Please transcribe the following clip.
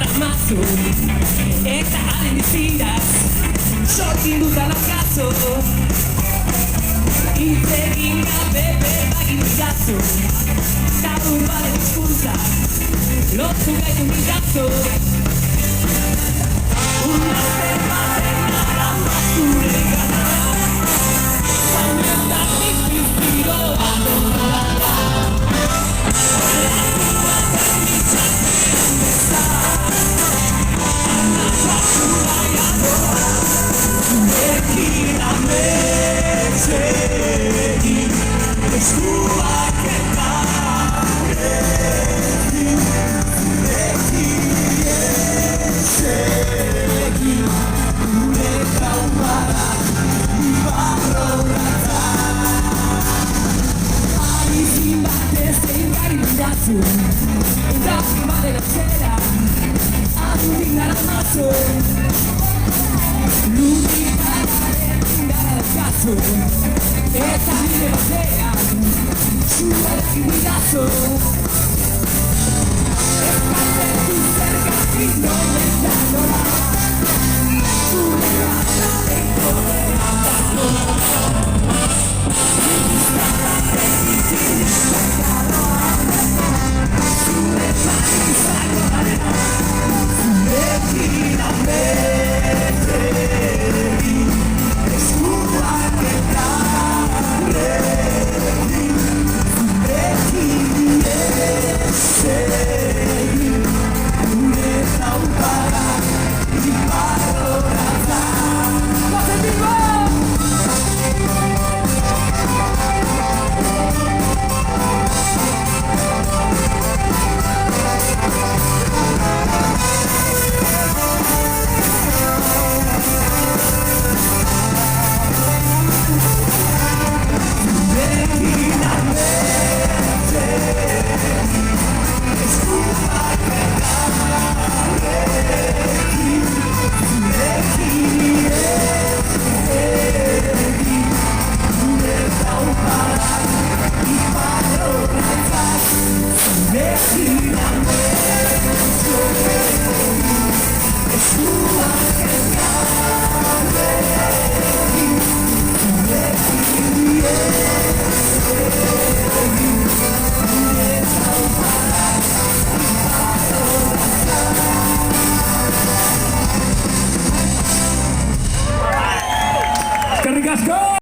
daramazu eta haren iziraz sortin dutan akaso Itzegin gabe berbagin izazu Zabur balen izkuntza lotu gaitu bidazu Unazen baten daramazure gana Zamiandatik bizkiro abondada Horreatu baten itxatzen beza Anazazura jadoa Zurekin ametxegin Eskuak eta egin Zurekin esegin Gure traumara ibarrorata Aizin batez egin gari bidazu Eta baden atzera Adudik daramazu Luditakaren indara daukazu Eta nire batean Zurekin bidazu Eskatzen du zergatik nola nola Zure gazaren kodea da nola Zizkarraren itzin izakaroa Zure paizako arena Zurekin ametxegin Eskuak eta regin Zurekin esegin Gure traumara ibarrorata Gozen bingo! Eskerrik asko!